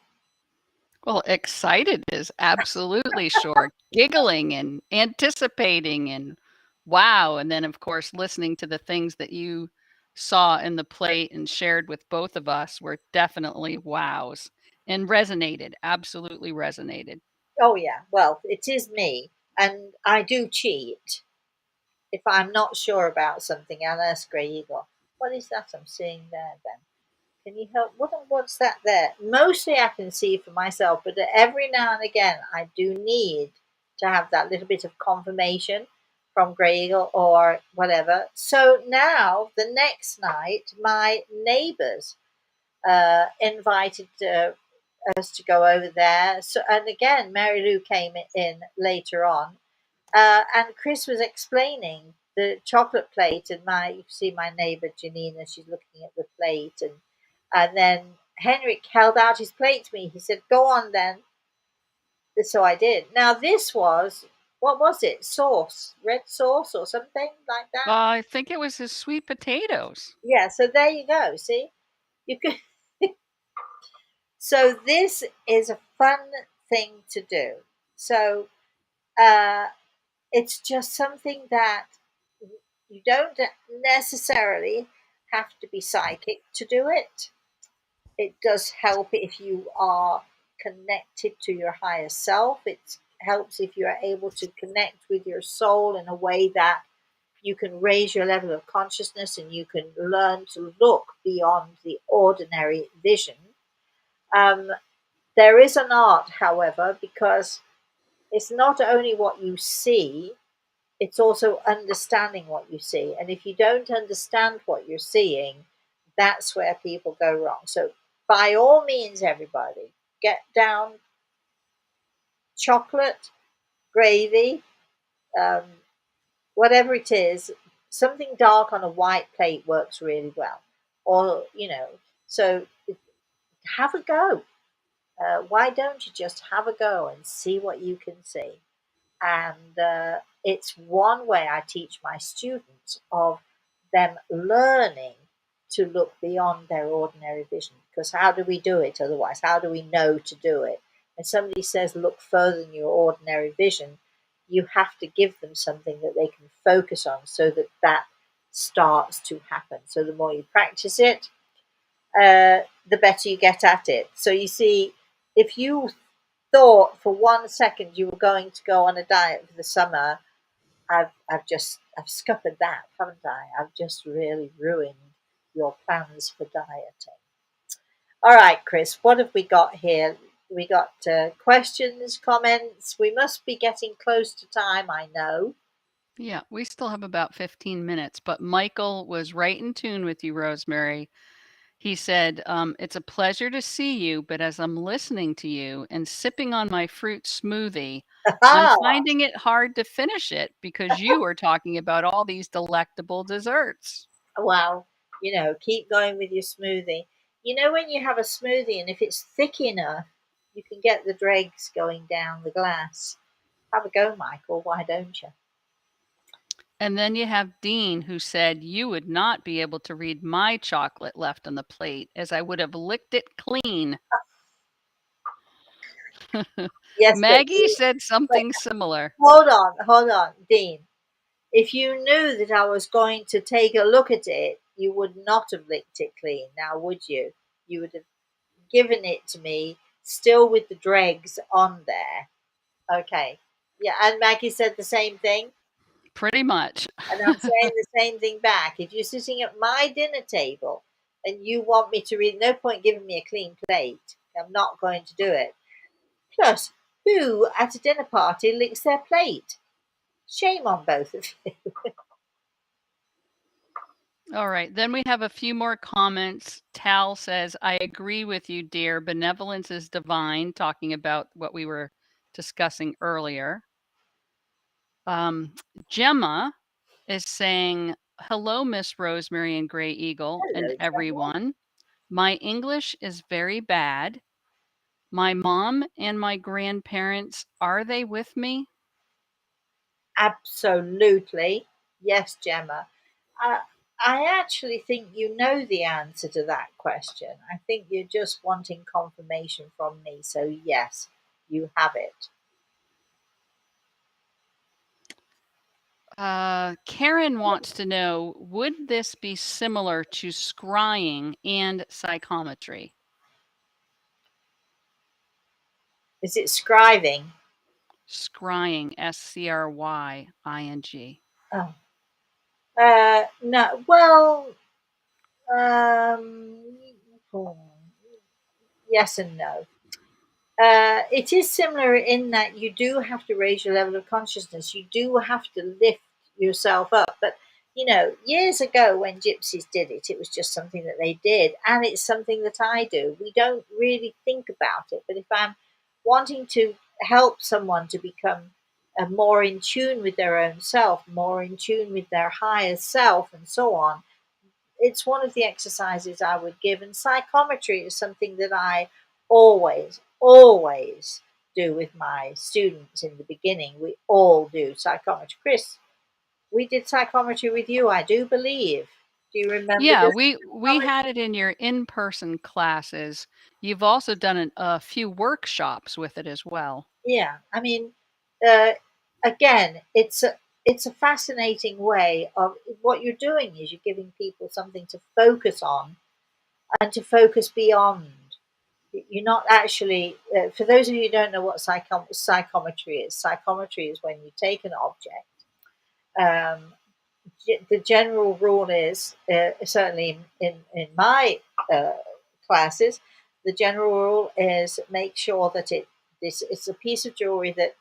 Well, excited is absolutely short. Giggling and anticipating and wow. And then, of course, listening to the things that you saw in the plate and shared with both of us were definitely wows and resonated, absolutely resonated. Oh, yeah. Well, it is me. And I do cheat. If I'm not sure about something, I'll ask Grey Eagle, "What is that I'm seeing there, Ben? Can you help? What's that there?" Mostly I can see for myself, but every now and again I do need to have that little bit of confirmation from Grey Eagle or whatever. So now, the next night, my neighbours invited us to go over there. So, and again, Mary Lou came in later on, and Chris was explaining the chocolate plate, and you see my neighbour Janina, she's looking at the plate, and then Henrik held out his plate to me. He said, "Go on then." So I did. Now this was, what was it? Sauce, red sauce or something like that. I think it was his sweet potatoes. Yeah. So there you go. See, you could. So this is a fun thing to do. So uh, it's just something that you don't necessarily have to be psychic to do it. It does help if you are connected to your higher self. It helps if you are able to connect with your soul in a way that you can raise your level of consciousness and you can learn to look beyond the ordinary vision. Um, there is an art, however, because it's not only what you see, it's also understanding what you see. And if you don't understand what you're seeing, that's where people go wrong. So, by all means, everybody, get down chocolate, gravy, um, whatever it is, something dark on a white plate works really well. Or, so have a go. Why don't you just have a go and see what you can see? And it's one way I teach my students of them learning to look beyond their ordinary vision. Because how do we do it otherwise? How do we know to do it? When somebody says look further than your ordinary vision, you have to give them something that they can focus on so that that starts to happen. So the more you practice it, the better you get at it. So you see, if you thought for 1 second you were going to go on a diet for the summer, I've scuppered that, haven't I? I've just really ruined your plans for dieting. All right, Chris, what have we got here? We got questions, comments. We must be getting close to time, I know. Yeah, we still have about 15 minutes, but Michael was right in tune with you, Rosemary. He said, it's a pleasure to see you, but as I'm listening to you and sipping on my fruit smoothie, I'm finding it hard to finish it because you are talking about all these delectable desserts. Well, keep going with your smoothie. When you have a smoothie and if it's thick enough, you can get the dregs going down the glass. Have a go, Michael. Why don't you? And then you have Dean, who said you would not be able to read my chocolate left on the plate as I would have licked it clean. Yes, but Maggie said something similar. hold on, Dean. If you knew that I was going to take a look at it, you would not have licked it clean, now would you? You would have given it to me still with the dregs on there. Okay. Yeah, and Maggie said the same thing. Pretty much. And I'm saying the same thing back. If you're sitting at my dinner table and you want me to read, no point giving me a clean plate. I'm not going to do it. Plus, who at a dinner party licks their plate? Shame on both of you. All right. Then we have a few more comments. Tal says, I agree with you, dear. Benevolence is divine, talking about what we were discussing earlier. Um, Gemma is saying, hello, Miss Rosemary and Gray Eagle and Hello, Gemma. everyone. My English is very bad. My mom and my grandparents, are they with me? Absolutely. Yes, Gemma. I, I actually think you know the answer to that question. I think you're just wanting confirmation from me. So, yes, you have it. Karen wants to know, would this be similar to scrying and psychometry? Is it scriving? Scrying, Scrying. Oh, no. Well, um, yes and no. It is similar in that you do have to raise your level of consciousness. You do have to lift yourself up. But, years ago when gypsies did it, it was just something that they did. And it's something that I do. We don't really think about it. But if I'm wanting to help someone to become more in tune with their own self, more in tune with their higher self, and so on, it's one of the exercises I would give. And psychometry is something that I always do with my students in the beginning. We all do psychometry. Chris, we did psychometry with you, I do believe. Do you remember Yeah, this? we had it in your in-person classes. You've also done a few workshops with it as well. Yeah, I mean, uh, again, it's a fascinating way of what you're doing is you're giving people something to focus on and to focus beyond. You're not actually, for those of you who don't know what psychometry is, psychometry is when you take an object. Um, the general rule is, certainly in my uh, classes, the general rule is make sure that it's a piece of jewelry that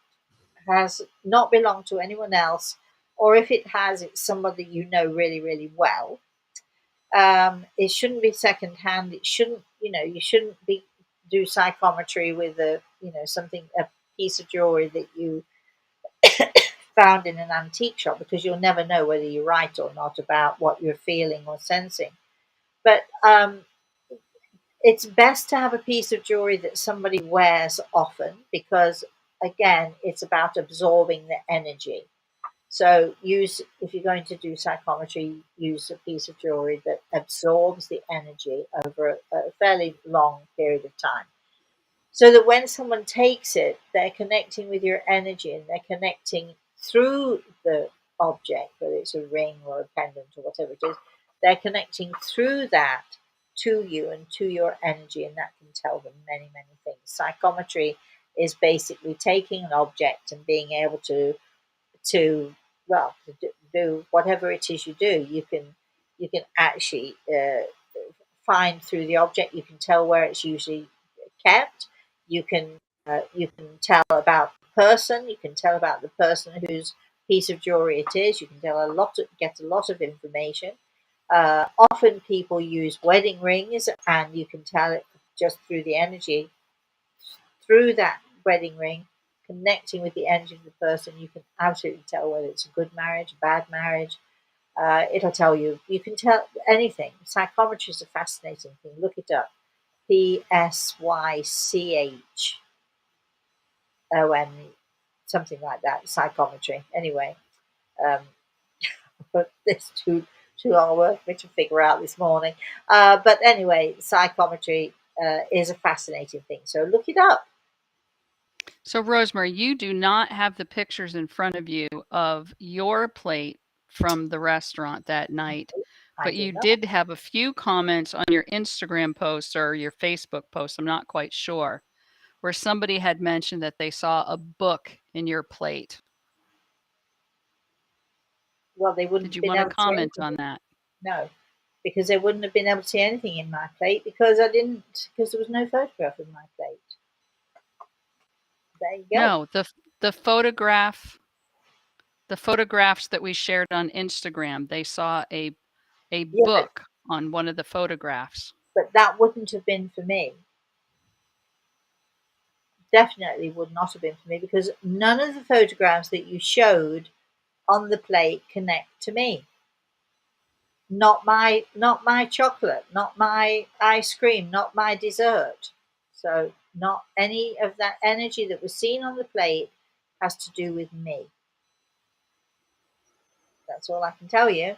has not belonged to anyone else, or if it has, it's somebody you know really, really well. It shouldn't be secondhand. It shouldn't, you shouldn't be do psychometry with a piece of jewelry that you found in an antique shop, because you'll never know whether you're right or not about what you're feeling or sensing. But it's best to have a piece of jewelry that somebody wears often, because again, it's about absorbing the energy. So if you're going to do psychometry, use a piece of jewelry that absorbs the energy over a fairly long period of time. So that when someone takes it, they're connecting with your energy and they're connecting through the object, whether it's a ring or a pendant or whatever it is, they're connecting through that to you and to your energy, and that can tell them many, many things. Psychometry is basically taking an object and being able to well to do whatever it is you do. You can actually find through the object. You can tell where it's usually kept. You can tell about the person. You can tell about the person whose piece of jewelry it is. You can get a lot of information. Often people use wedding rings, and you can tell it just through the energy through that wedding ring, connecting with the energy of the person. You can absolutely tell whether it's a good marriage, a bad marriage. It'll tell you. You can tell anything. Psychometry is a fascinating thing. Look it up. Psychon, something like that. Psychometry. Anyway, um, but this too long work for me to figure out this morning. But anyway, psychometry is a fascinating thing. So look it up. So, Rosemary, you do not have the pictures in front of you of your plate from the restaurant that night, I but do you not. did have a few comments on your Instagram post or your Facebook post, I'm not quite sure, where somebody had mentioned that they saw a book in your plate. Well, they wouldn't Did have you been want to able to see comment anything. on that? No, because they wouldn't have been able to see anything in my plate because because there was no photograph of my plate. There you go. No, the photographs that we shared on Instagram, they saw a Yeah, book on one of the photographs. but that wouldn't have been for me. Definitely would not have been for me because none of the photographs that you showed on the plate connect to me. Not my chocolate, not my ice cream, not my dessert. So not any of that energy that was seen on the plate has to do with me. That's all I can tell you.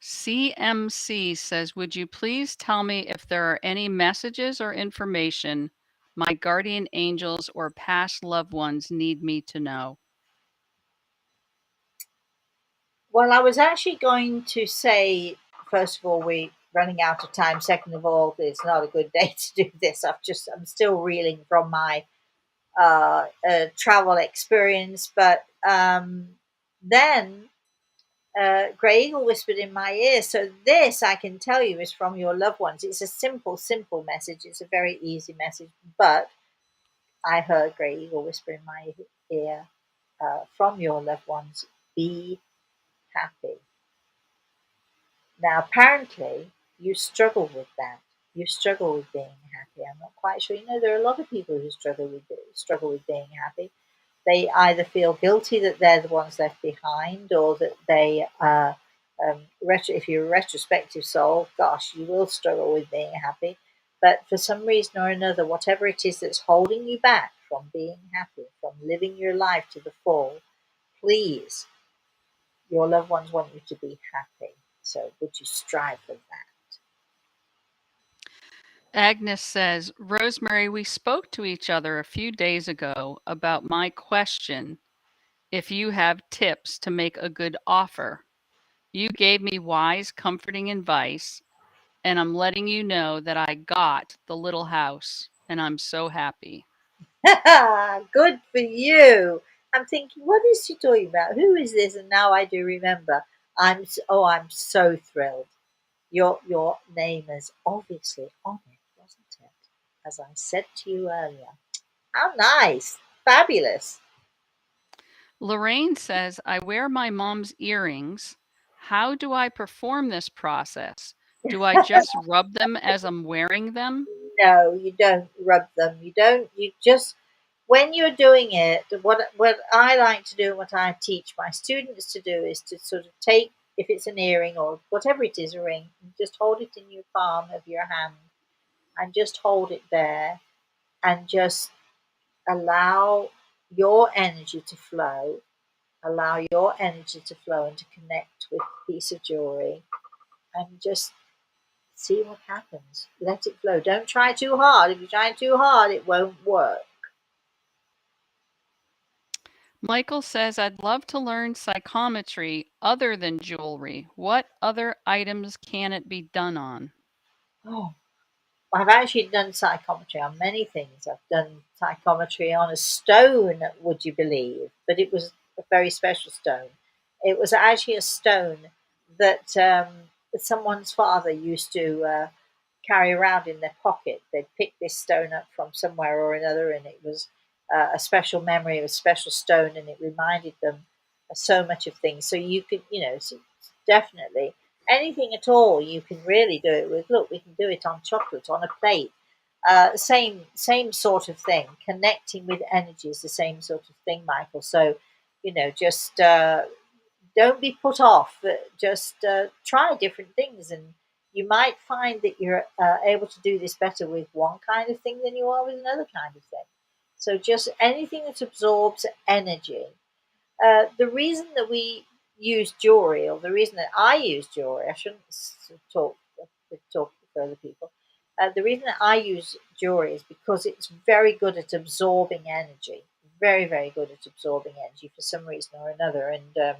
CMC says, "Would you please tell me if there are any messages or information my guardian angels or past loved ones need me to know?" Well, I was actually going to say, first of all, we're running out of time. Second of all, it's not a good day to do this. I'm still reeling from my travel experience. But then Grey Eagle whispered in my ear. So this, I can tell you, is from your loved ones. It's a simple, simple message. It's a very easy message. But I heard Grey Eagle whisper in my ear from your loved ones, be happy. Now, apparently, you struggle with that. You struggle with being happy. I'm not quite sure. There are a lot of people who struggle with being happy. They either feel guilty that they're the ones left behind, or that they if you're a retrospective soul, gosh, you will struggle with being happy. But for some reason or another, whatever it is that's holding you back from being happy, from living your life to the full, please, your loved ones want you to be happy. So would you strive for that? Agnes says, "Rosemary, we spoke to each other a few days ago about my question if you have tips to make a good offer. You gave me wise, comforting advice, and I'm letting you know that I got the little house, and I'm so happy." Good for you. I'm thinking, what is she talking about? Who is this? And now I do remember. I'm so thrilled. Your name is obviously on it, wasn't it? As I said to you earlier. How nice. Fabulous. Lorraine says, "I wear my mom's earrings. How do I perform this process? Do I just rub them as I'm wearing them?" No, you don't rub them. You don't. You just when you're doing it. What I like to do, and what I teach my students to do, is to sort of take, if it's an earring or whatever it is, a ring, and just hold it in your palm of your hand, and just hold it there, and just allow your energy to flow, allow your energy to flow and to connect with a piece of jewelry, and just see what happens. Let it flow. Don't try too hard. If you try too hard, it won't work. Michael says, I'd love to learn psychometry other than jewelry. What other items can it be done on? Oh, I've actually done psychometry on many things. I've done psychometry on a stone, would you believe? But it was a very special stone. It was actually a stone that someone's father used to carry around in their pocket. They'd pick this stone up from somewhere or another, and it was a special memory of a special stone, and it reminded them so much of things. So you could, so definitely anything at all, you can really do it with. Look, we can do it on chocolate, on a plate. Same sort of thing. Connecting with energy is the same sort of thing, Michael. So, just don't be put off. Just try different things, and you might find that you're able to do this better with one kind of thing than you are with another kind of thing. So, just anything that absorbs energy. The reason that we use jewelry, or the reason that I use jewelry, I shouldn't talk for other people. The reason that I use jewelry is because it's very good at absorbing energy. Very, very good at absorbing energy for some reason or another. And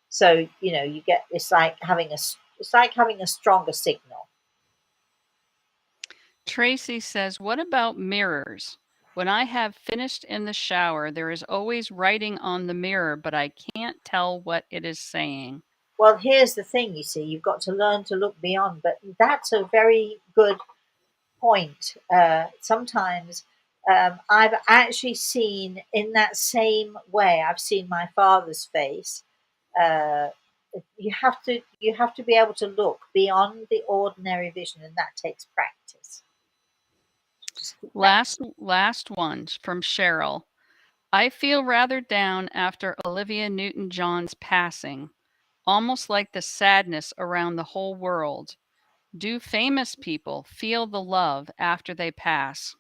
so you get it's like having a stronger signal. Tracy says, what about mirrors? When I have finished in the shower, there is always writing on the mirror, but I can't tell what it is saying. Well, here's the thing. You see, you've got to learn to look beyond. But that's a very good point. Sometimes I've actually seen in that same way. I've seen my father's face. Uh, you have to be able to look beyond the ordinary vision, and that takes practice. Just keep practice. Last one from Cheryl. I feel rather down after Olivia Newton-John's passing, almost like the sadness around the whole world. Do famous people feel the love after they pass?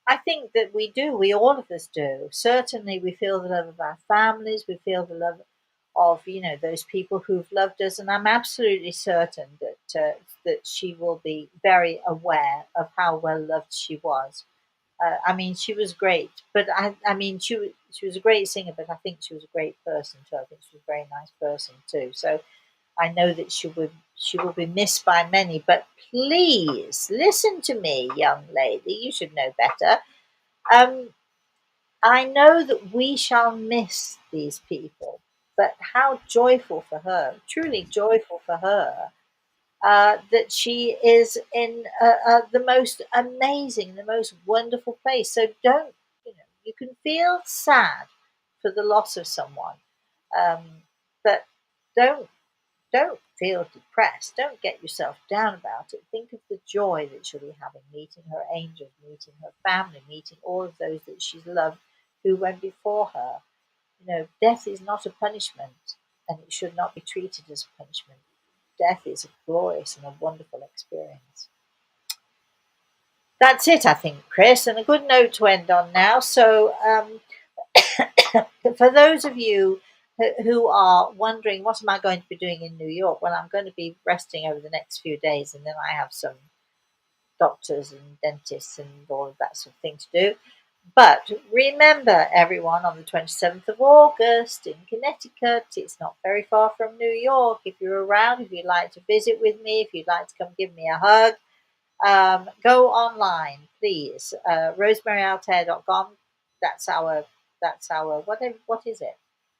I think that we do. We all of us do. Certainly, we feel the love of our families. We feel the love of those people who've loved us, and I'm absolutely certain that she will be very aware of how well loved she was. I mean, she was great, but I mean, she was a great singer, but I think she was a great person too. I think she was a very nice person too. So I know that she will be missed by many. But please listen to me, young lady. You should know better. Um, I know that we shall miss these people, but how joyful for her, truly joyful for her, that she is in the most amazing, the most wonderful place. So don't, you can feel sad for the loss of someone, but don't don't feel depressed. Don't get yourself down about it. Think of the joy that she'll be having, meeting her angels, meeting her family, meeting all of those that she's loved who went before her. Death is not a punishment, and it should not be treated as a punishment. Death is a glorious and a wonderful experience. That's it, I think, Chris, and a good note to end on now. So, for those of you who are wondering, what am I going to be doing in New York? Well, I'm going to be resting over the next few days, and then I have some doctors and dentists and all of that sort of thing to do. But remember, everyone, on the 27th of August in Connecticut, it's not very far from New York. If you're around, if you'd like to visit with me, if you'd like to come give me a hug, go online, please. RosemaryAltea.com. That's our what is it?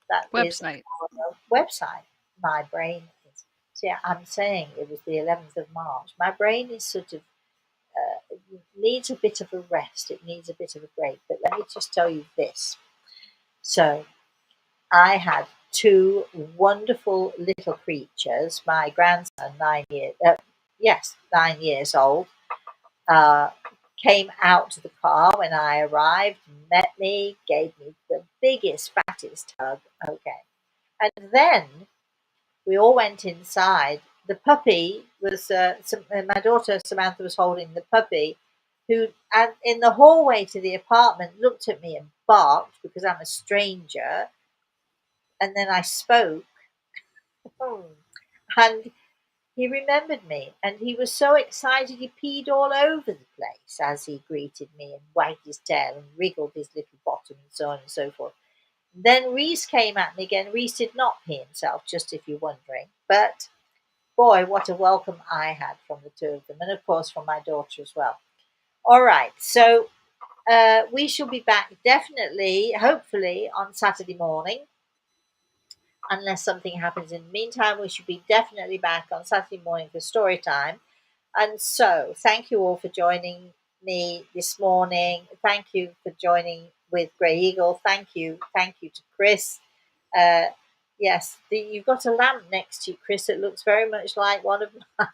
That is Website. our website. My brain is. See, I'm saying it was the 11th of March. My brain is sort of needs a bit of a rest. It needs a bit of a break. But let me just tell you this. So I had two wonderful little creatures. My grandson, 9 years old, uh, came out to the car when I arrived, met me, gave me the biggest, fattest hug. Okay. And then we all went inside. The puppy was, my daughter Samantha was holding the puppy, who, and in the hallway to the apartment, looked at me and barked because I'm a stranger. And then I spoke, and he remembered me, and he was so excited he peed all over the place as he greeted me and wagged his tail and wriggled his little bottom and so on and so forth. Then Reese came at me again. Reese did not pee himself, just if you're wondering. But boy, what a welcome I had from the two of them, and of course from my daughter as well. All right, so we shall be back definitely, hopefully, on Saturday morning. Unless something happens in the meantime, we should be definitely back on Saturday morning for story time. And so, thank you all for joining me this morning. Thank you for joining with Grey Eagle. Thank you to Chris. Uh, yes, you've got a lamp next to you, Chris. It looks very much like one of mine.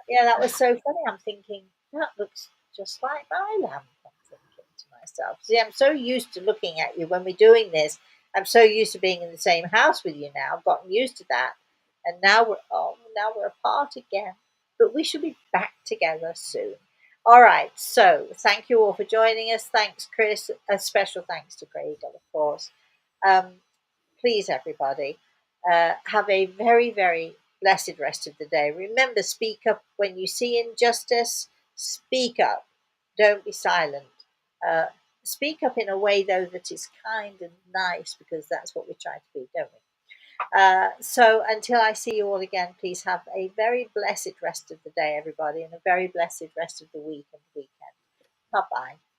Yeah, that was so funny. I'm thinking that looks just like my lamp. I'm thinking to myself. See, I'm so used to looking at you when we're doing this. I'm so used to being in the same house with you now. I've gotten used to that, and now we're apart again. But we should be back together soon. All right. So thank you all for joining us. Thanks, Chris. A special thanks to Gradle, of course. Um, Please, everybody, have a very, very blessed rest of the day. Remember, speak up when you see injustice. Speak up. Don't be silent. Uh, Speak up in a way, though, that is kind and nice, because that's what we try to be, don't we? So until I see you all again, please have a very blessed rest of the day, everybody, and a very blessed rest of the week and weekend. Bye bye.